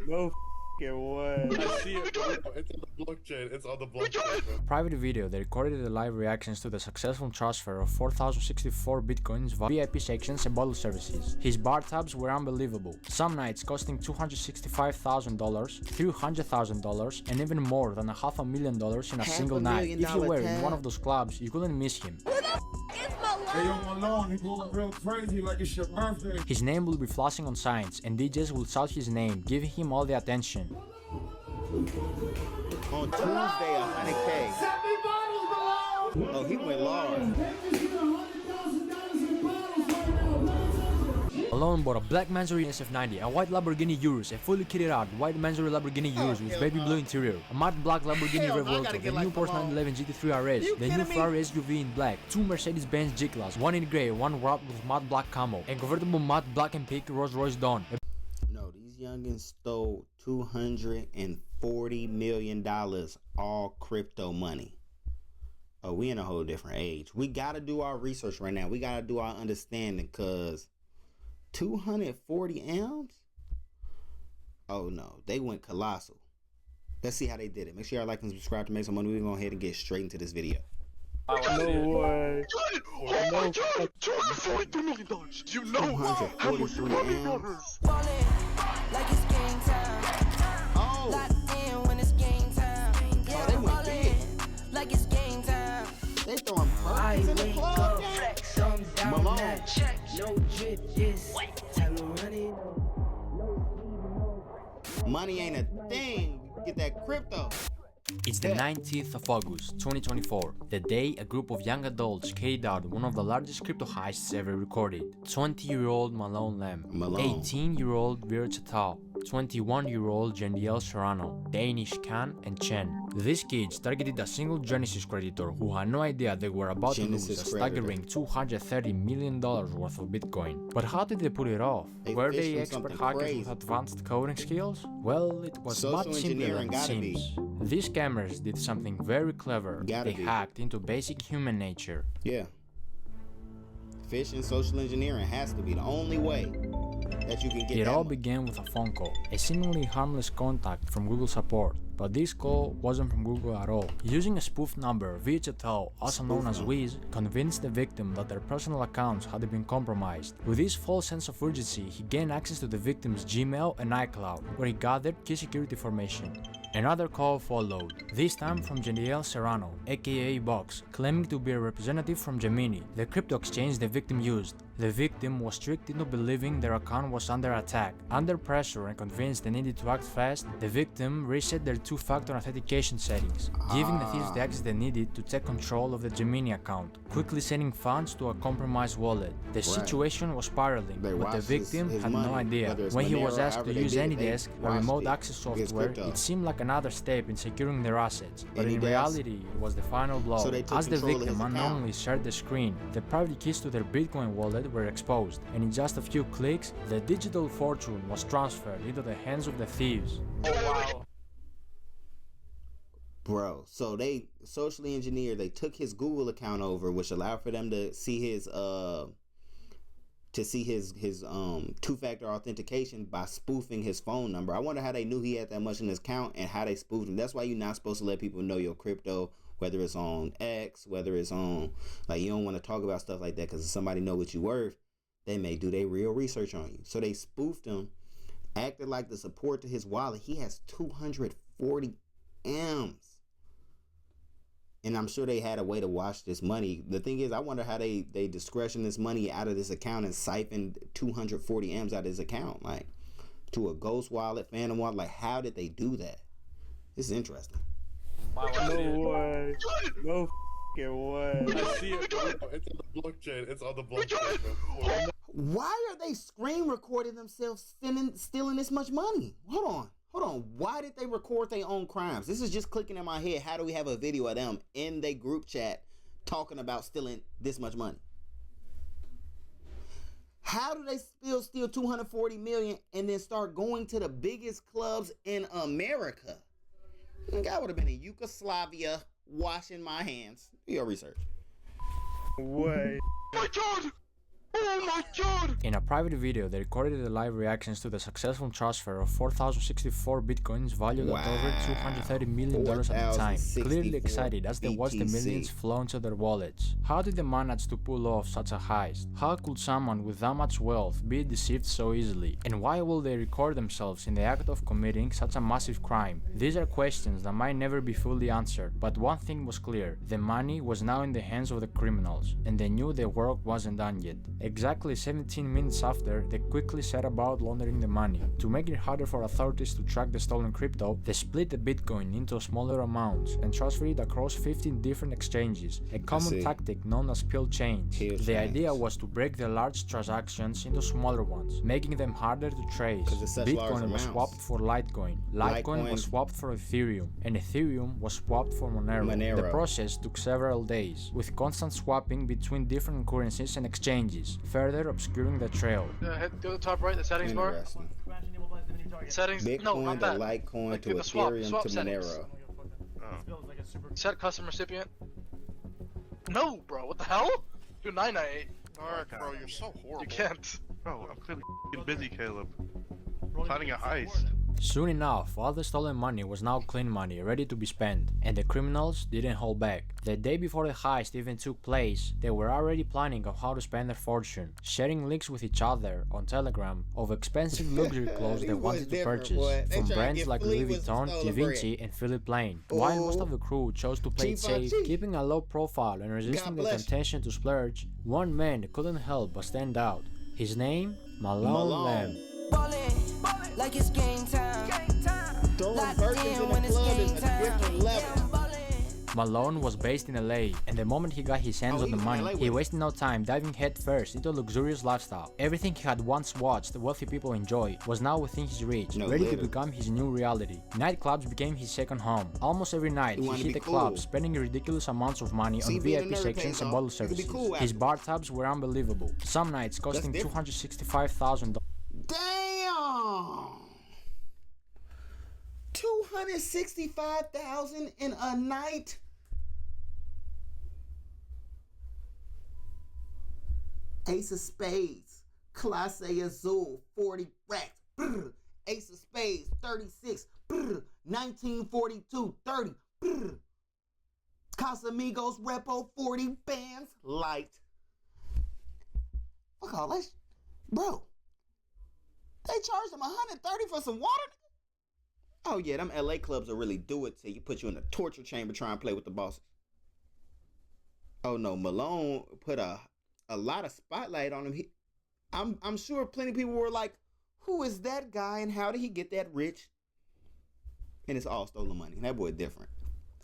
No f***ing way. I see it, bro. It's on the blockchain. It's on the blockchain, bro. Private video that recorded the live reactions to the successful transfer of 4,064 bitcoins via VIP sections and bottle services. His bar tabs were unbelievable. Some nights costing $265,000, $300,000, and even more than $500,000 in a single night. If you were in one of those clubs, you couldn't miss him. Who the is Malone? Hey, yo, Malone, he going real crazy like it's your birthday. His name will be flashing on signs, and DJs will shout his name, giving him all the attention. On Tuesday, 100K. Oh, he went large. Malone bought a black Mansory SF90, a white Lamborghini Urus, a fully kitted out white Mansory Lamborghini Urus with baby blue interior, a matte black Lamborghini Revuelto, the new Porsche 911 GT3 RS, the new Ferrari SUV in black, two Mercedes-Benz G-Class, one in grey, one wrapped with matte black camo, and convertible matte black and pink Rolls-Royce Dawn. No, these youngins stole $240 million, all crypto money. Oh, we in a whole different age. We gotta do our research right now. We gotta do our understanding, cause 240 M's? Oh no, they went colossal. Let's see how they did it. Make sure y'all like and subscribe to MasoMoney. We're gonna go ahead and get straight into this video. No way. Oh my god, $243 million. You know how much 243 money M's. that is. Like it's game time. Oh, Locked in when it's game time. Yeah, they I'm went all big. in. Like it's game time. they throwing purses in the club. Yeah. Malone. No drip, just tell me run it. Money ain't a thing. Get that crypto. It's the 19th of August, 2024, the day a group of young adults carried out one of the largest crypto heists ever recorded. 20-year-old Malone Lam, 18-year-old Virgil Tao, 21-year-old Jendiel Serrano, Danish Khan, and Chen. These kids targeted a single Genesis creditor who had no idea they were about to lose a staggering $230 million worth of Bitcoin. But how did they pull it off? Were they expert hackers with advanced coding skills? Well, it was much simpler than it seems. These scammers did something very clever. They hacked into basic human nature. Yeah. Fish and social engineering has to be the only way that you can get It that all money. began with a phone call, a seemingly harmless contact from Google support. But this call wasn't from Google at all. Using a spoof number, Vichatel, also known as Wiz, convinced the victim that their personal accounts had been compromised. With this false sense of urgency, he gained access to the victim's Gmail and iCloud, where he gathered key security information. Another call followed, this time from Jendiel Serrano, aka Box, claiming to be a representative from Gemini, the crypto exchange the victim used. The victim was tricked into believing their account was under attack. Under pressure and convinced they needed to act fast, the victim reset their two-factor authentication settings, giving the thieves the access they needed to take control of the Gemini account, quickly sending funds to a compromised wallet. The situation was spiraling, but the victim had no idea. When he was asked to use AnyDesk, a remote access software, it seemed like another step in securing their assets, but in reality, it was the final blow. As the victim unknowingly shared the screen, the private keys to their Bitcoin wallet were exposed, and in just a few clicks, the digital fortune was transferred into the hands of the thieves. Oh wow. Bro, so they socially engineered, they took his Google account over, which allowed for them to see his two-factor authentication by spoofing his phone number. I wonder how they knew he had that much in his account and how they spoofed him. That's why you're not supposed to let people know your crypto, whether it's on X, whether it's on, like, you don't want to talk about stuff like that, because if somebody know what you're worth, they may do their real research on you. So they spoofed him, acted like the support to his wallet. He has 240 M's. And I'm sure they had a way to wash this money. The thing is, I wonder how they discretion this money out of this account and siphoned 240 M's out of his account, like to a ghost wallet, phantom wallet. Like, how did they do that? This is interesting. No way. No f***ing way. I see it, bro. It's on the blockchain. It's on the blockchain, bro. Why are they screen recording themselves stealing this much money? Hold on. Why did they record their own crimes? This is just clicking in my head. How do we have a video of them in their group chat talking about stealing this much money? How do they still steal 240 million and then start going to the biggest clubs in America? I think I would have been in Yugoslavia washing my hands. Do your research. Way. Oh my god! Oh my god! In a private video, they recorded the live reactions to the successful transfer of 4,064 bitcoins valued at over $230 million at the time, clearly excited as they watched the millions flow into their wallets. How did they manage to pull off such a heist? How could someone with that much wealth be deceived so easily? And why will they record themselves in the act of committing such a massive crime? These are questions that might never be fully answered, but one thing was clear: the money was now in the hands of the criminals, and they knew their work wasn't done yet. Exactly 17 minutes after, they quickly set about laundering the money. To make it harder for authorities to track the stolen crypto, they split the Bitcoin into smaller amounts and transferred it across 15 different exchanges, a common tactic known as pill chains. The idea was to break the large transactions into smaller ones, making them harder to trace. Bitcoin was swapped for Litecoin, Litecoin was swapped for Ethereum, and Ethereum was swapped for Monero. The process took several days, with constant swapping between different currencies and exchanges, further obscuring the trail. Go to the top right, the settings bar. Settings, Bitcoin no, not that. to Litecoin Like to the swap Ethereum to settings. Monero. Set custom recipient. No, bro, what the hell? Do 998. Alright, bro, you're so horrible. You can't. Bro, I'm clearly busy, Caleb. Planning a heist. Soon enough, all the stolen money was now clean money, ready to be spent, and the criminals didn't hold back. The day before the heist even took place, they were already planning on how to spend their fortune, sharing links with each other on Telegram of expensive luxury clothes they wanted to purchase, from brands like Louis Vuitton, Givenchy, and Philippe Plein. While most of the crew chose to play it safe, keeping a low profile and resisting the temptation to splurge, one man couldn't help but stand out. His name? Malone. Ballin', like it's game time. Throwing Locked verses in in when the it's club is game a time. different level. Yeah, I'm ballin'. Malone was based in LA, and the moment he got his hands on the money, he wasted no time diving headfirst into a luxurious lifestyle. Everything he had once watched wealthy people enjoy was now within his reach, ready to become his new reality. Nightclubs became his second home. Almost every night, he hit the club, spending ridiculous amounts of money on VIP sections and bottle services. His bar tabs were unbelievable, some nights costing $265,000. Damn! 265,000 in a night? Ace of Spades, Clase Azul, 40 racks. Brr. Ace of Spades, 36. Brr. 1942, 30. Brr. Casamigos, Repo, 40 bands, light. Fuck all that. Bro, they charged him $130 for some water? Oh yeah, them LA clubs will really do it to you. Put you in a torture chamber trying to play with the bosses. Oh no, Malone put a lot of spotlight on him. I'm sure plenty of people were like, who is that guy and how did he get that rich? And it's all stolen money. That boy different.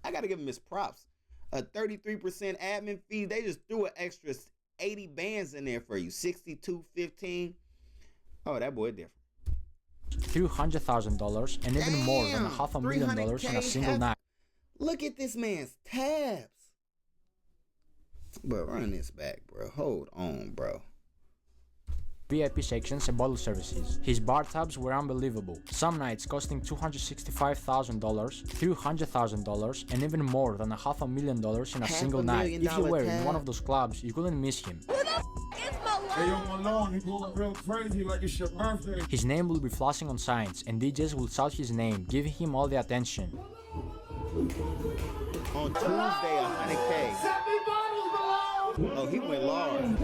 I gotta give him his props. A 33% admin fee. They just threw an extra 80 bands in there for you. 62.15. Oh, that boy different. $300,000 and even more than $500,000 in a single night. Look at this man's tabs. Bro, run this back, bro. Hold on, bro. VIP sections and bottle services. His bar tabs were unbelievable, some nights costing $265,000, $300,000, and even more than $500,000 in a single night. If you were in one of those clubs, you couldn't miss him. Hey, yo, Malone, he going real crazy like it's your birthday. His name will be flashing on signs, and DJs will shout his name, giving him all the attention. On Tuesday, 100K. Oh, he went large.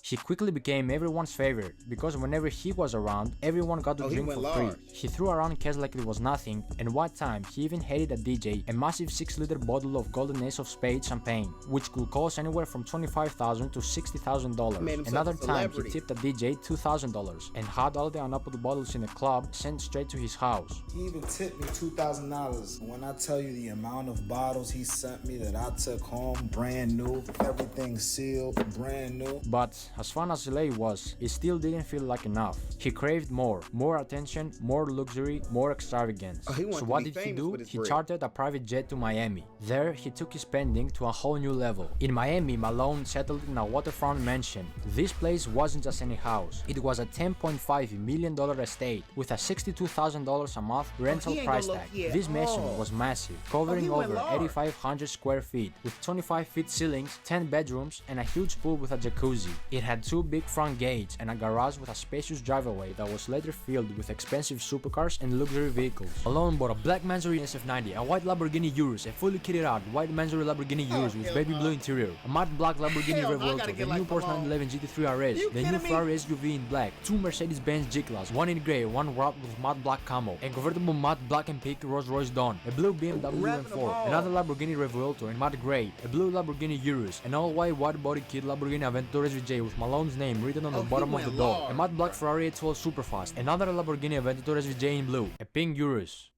He quickly became everyone's favorite, because whenever he was around, everyone got to drink for free. He threw around cash like it was nothing, and one time he even handed a DJ a massive 6-liter bottle of Golden Ace of Spades champagne, which could cost anywhere from $25,000 to $60,000. Another time he tipped a DJ $2,000 and had all the unopened bottles in the club sent straight to his house. He even tipped me $2,000. When I tell you the amount of bottles he sent me that I took home brand new, everything sealed, brand new. But as fun as LA was, it still didn't feel like enough. He craved more attention, more luxury, more extravagance. So what did he do? He chartered a private jet to Miami. There, he took his spending to a whole new level. In Miami, Malone settled in a waterfront mansion. This place wasn't just any house. It was a $10.5 million estate with a $62,000 a month rental price tag. This mansion was massive, covering over 8,500 square feet, with 25-feet ceilings, 10 bedrooms, and a huge pool with a jacuzzi. It had 2 big front gates and a garage with a spacious driveway that was later filled with expensive supercars and luxury vehicles. Malone bought a black Mansory SF90, a white Lamborghini Urus, a fully kitted out white Mansory Lamborghini Urus with baby blue interior, a matte black Lamborghini Revuelto, the new Porsche 911 GT3 RS, the new Ferrari SUV in black, 2 Mercedes-Benz G-Class, 1 in grey, 1 wrapped with matte black camo, a convertible matte black and pink Rolls-Royce Dawn, a blue BMW M4, another Lamborghini Revuelto in matte grey, a blue Lamborghini Urus, an all-white wide-body kit Lamborghini Aventador SVJ with Malone's name written on the bottom of the door, a matte black Ferrari 812 Superfast, another Lamborghini Aventador SVJ in blue, a pink Urus,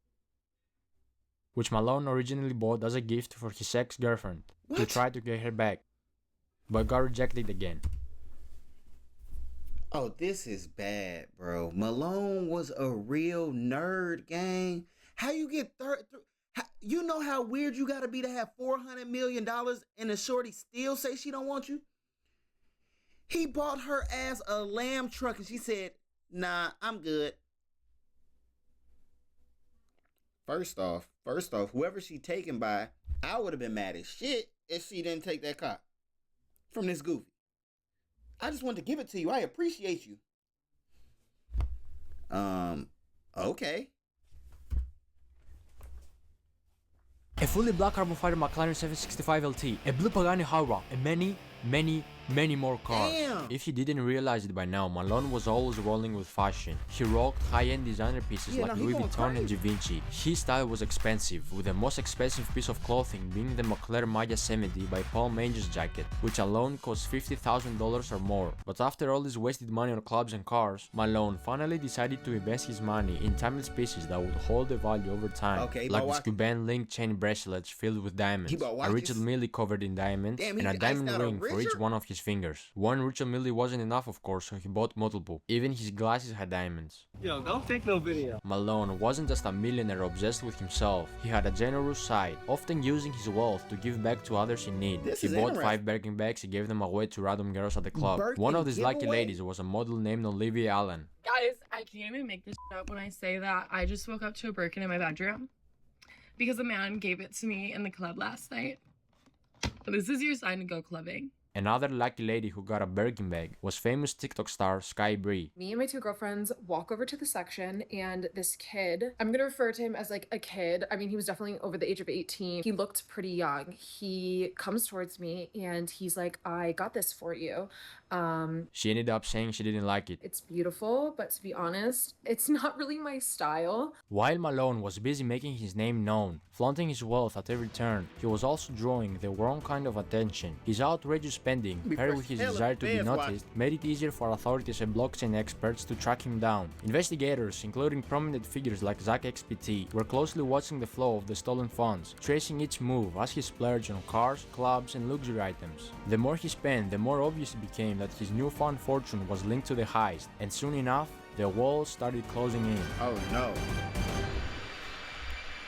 which Malone originally bought as a gift for his ex-girlfriend to try to get her back, but got rejected again. Oh, this is bad, bro. Malone was a real nerd, gang. How you get you know how weird you gotta be to have $400 million and a shorty still say she don't want you? He bought her ass a lamb truck and she said, nah, I'm good. First off, whoever she taken by, I would have been mad as shit if she didn't take that car from this goofy. I just wanted to give it to you. I appreciate you. Okay. A fully black carbon fiber McLaren 765 LT, a blue Pagani Huayra, and many more cars. Damn. If you didn't realize it by now, Malone was always rolling with fashion. He rocked high-end designer pieces like Louis Vuitton and Givenchy. His style was expensive, with the most expensive piece of clothing being the Moncler Maya 70 by Paul Manges jacket, which alone cost $50,000 or more. But after all this wasted money on clubs and cars, Malone finally decided to invest his money in timeless pieces that would hold the value over time, like this Cuban link chain bracelets filled with diamonds, a Richard Mille covered in diamonds, and a diamond ring for each one of his fingers. One Richard Mille wasn't enough, of course, so he bought multiple. Even his glasses had diamonds. Yo, don't take no video. Malone wasn't just a millionaire obsessed with himself. He had a generous side, often using his wealth to give back to others in need. He bought 5 Birkin bags and gave them away to random girls at the club. One of these lucky ladies was a model named Olivia Allen. Guys, I can't even make this up when I say that I just woke up to a Birkin in my bedroom because a man gave it to me in the club last night. This is your sign to go clubbing. Another lucky lady who got a Birkin bag was famous TikTok star Sky Bree. Me and my 2 girlfriends walk over to the section and this kid, I'm gonna refer to him as like a kid. I mean, he was definitely over the age of 18. He looked pretty young. He comes towards me and he's like, I got this for you. She ended up saying she didn't like it. It's beautiful, but to be honest, it's not really my style. While Malone was busy making his name known, flaunting his wealth at every turn, he was also drawing the wrong kind of attention. His outrageous spending, paired with his desire to be noticed, made it easier for authorities and blockchain experts to track him down. Investigators, including prominent figures like Zach XPT, were closely watching the flow of the stolen funds, tracing each move as he splurged on cars, clubs, and luxury items. The more he spent, the more obvious it became that his newfound fortune was linked to the heist, and soon enough, the walls started closing in. Oh no.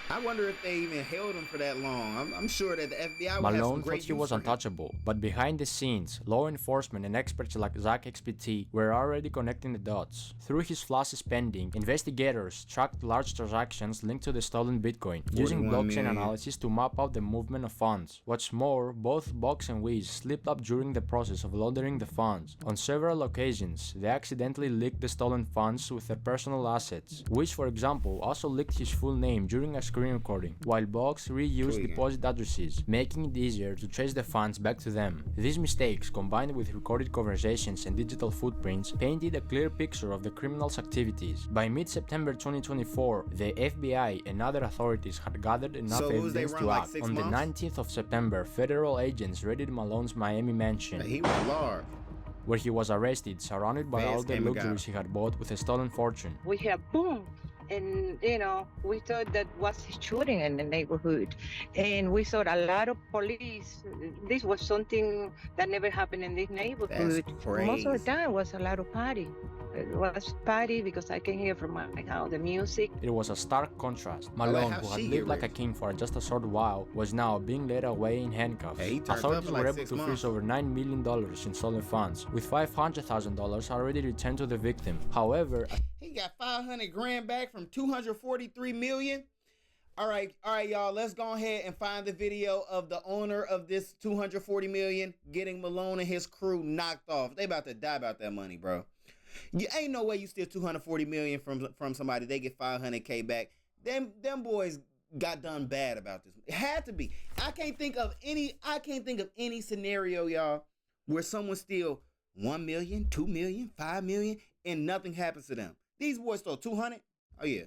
I wonder if they even held him for that long. I'm sure that the FBI would have some Malone great thought he was untouchable, but behind the scenes, law enforcement and experts like Zach XPT were already connecting the dots. Through his flashy spending, investigators tracked large transactions linked to the stolen Bitcoin, using blockchain analysis to map out the movement of funds. What's more, both Box and Wiz slipped up during the process of laundering the funds. On several occasions, they accidentally leaked the stolen funds with their personal assets. Wiz, for example, also leaked his full name during a screen recording, while Box reused deposit addresses, making it easier to trace the funds back to them. These mistakes, combined with recorded conversations and digital footprints, painted a clear picture of the criminal's activities. By mid-September 2024, the FBI and other authorities had gathered enough evidence to act. On the 19th of September, federal agents raided Malone's Miami mansion, where he was arrested, surrounded by all the luxuries he had bought with a stolen fortune. We have boom, And we thought that was shooting in the neighborhood, and we saw a lot of police. This was something that never happened in this neighborhood. Most of the time was a lot of party. It was party because I can hear from my house the music. It was a stark contrast. Malone, who had lived like a king for just a short while, was now being led away in handcuffs. Authorities were able to freeze over $9 million in stolen funds, with $500,000 already returned to the victim. However, he got 500 grand back from 243 million. All right, y'all, let's go ahead and find the video of the owner of this 240 million getting Malone and his crew knocked off. They about to die about that money, bro. You ain't no way you steal 240 million from somebody. They get 500K back. Them boys got done bad about this. It had to be. I can't think of any scenario, y'all, where someone steal 1 million, 2 million, 5 million, and nothing happens to them. These boys stole 200. Oh yeah,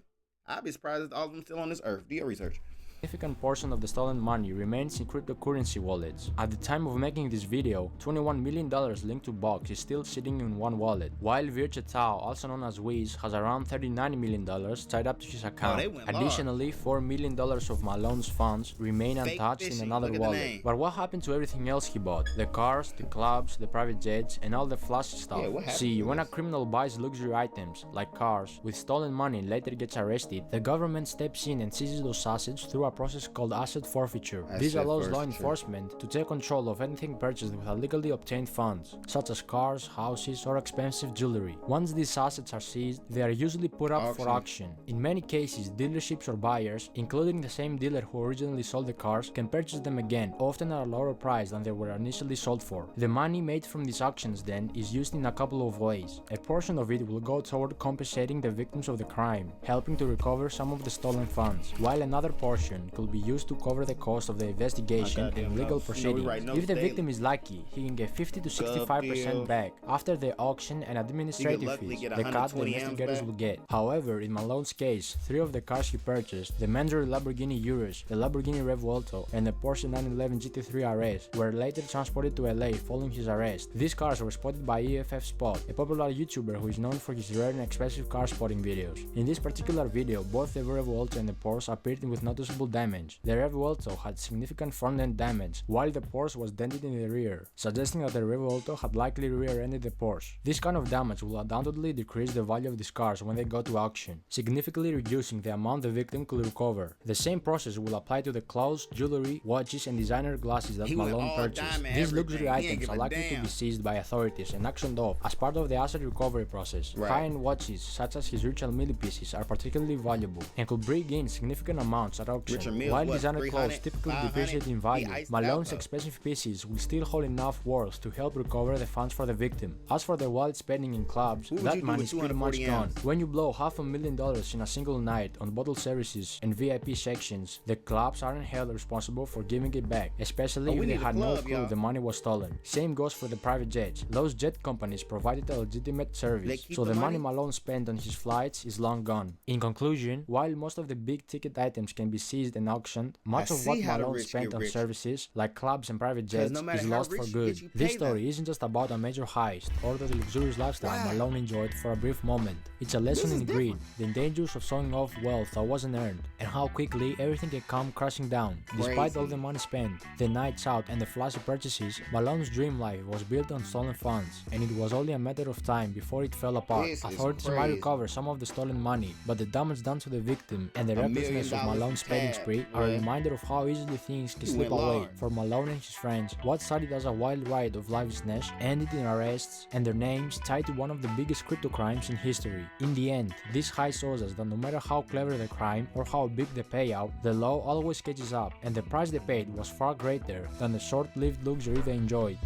I'd be surprised if all of them still on this earth. Do your research. A significant portion of the stolen money remains in cryptocurrency wallets. At the time of making this video, $21 million linked to Box is still sitting in one wallet, while Virche Tao, also known as Wiz, has around $39 million tied up to his account. Additionally, $4 million of Malone's funds remain untouched in another wallet. But what happened to everything else he bought? The cars, the clubs, the private jets, and all the flashy stuff. See, when a criminal buys luxury items, like cars, with stolen money and later gets arrested, the government steps in and seizes those assets through a process called asset forfeiture. This allows law enforcement to take control of anything purchased with illegally obtained funds, such as cars, houses, or expensive jewelry. Once these assets are seized, they are usually put up for auction. In many cases, dealerships or buyers, including the same dealer who originally sold the cars, can purchase them again, often at a lower price than they were initially sold for. The money made from these auctions then is used in a couple of ways. A portion of it will go toward compensating the victims of the crime, helping to recover some of the stolen funds, while another portion could be used to cover the cost of the investigation and legal proceedings. If the victim is lucky, he can get 50 to 65% back after the auction and administrative fees, the cut the investigators will get. However, in Malone's case, 3 of the cars he purchased, the Mandarin Lamborghini Urus, the Lamborghini Revuelto, and the Porsche 911 GT3 RS, were later transported to LA following his arrest. These cars were spotted by EFF Spot, a popular YouTuber who is known for his rare and expensive car spotting videos. In this particular video, both the Revuelto and the Porsche appeared with noticeable damage. The Revuelto had significant front-end damage, while the Porsche was dented in the rear, suggesting that the Revuelto had likely rear-ended the Porsche. This kind of damage will undoubtedly decrease the value of these cars when they go to auction, significantly reducing the amount the victim could recover. The same process will apply to the clothes, jewelry, watches, and designer glasses that Malone purchased. These luxury items are likely to be seized by authorities and auctioned off as part of the asset recovery process. High-end watches, such as his Richard Mille pieces, are particularly valuable and could bring in significant amounts at auction. While designer clothes typically depreciate in value, Malone's expensive pieces will still hold enough worth to help recover the funds for the victim. As for the wild spending in clubs, that money is pretty much gone. When you blow $500,000 in a single night on bottle services and VIP sections, the clubs aren't held responsible for giving it back, especially if they had no clue the money was stolen. Same goes for the private jets. Those jet companies provided a legitimate service, so the money Malone spent on his flights is long gone. In conclusion, while most of the big ticket items can be seized and auctioned, much of what Malone spent on services, like clubs and private jets, is lost for good. This story isn't just about a major heist or the luxurious lifestyle Malone enjoyed for a brief moment. It's a lesson in greed, the dangers of showing off wealth that wasn't earned, and how quickly everything can come crashing down. Despite all the money spent, the nights out, and the flashy purchases, Malone's dream life was built on stolen funds, and it was only a matter of time before it fell apart. Authorities might recover some of the stolen money, but the damage done to the victim and the recklessness of Malone's spending spree are a reminder of how easily things can slip away. For Malone and his friends, what started as a wild ride of lavishness ended in arrests and their names tied to one of the biggest crypto crimes in history. In the end, this heist shows us that no matter how clever the crime or how big the payout, the law always catches up, and the price they paid was far greater than the short-lived luxury they enjoyed.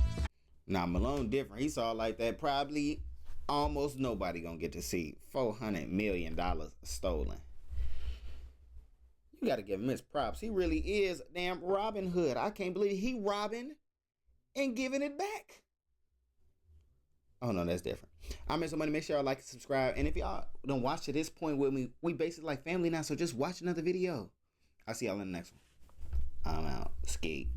Now Malone different. He saw it like that. Probably almost nobody gonna get to see $400 million stolen. You gotta give him his props. He really is damn Robin Hood. I can't believe he robbing and giving it back. Oh no, that's different. I'm MasoMoney. Make sure y'all like and subscribe. And if y'all don't watch to this point with me, we basically like family now. So just watch another video. I'll see y'all in the next one. I'm out. Skate.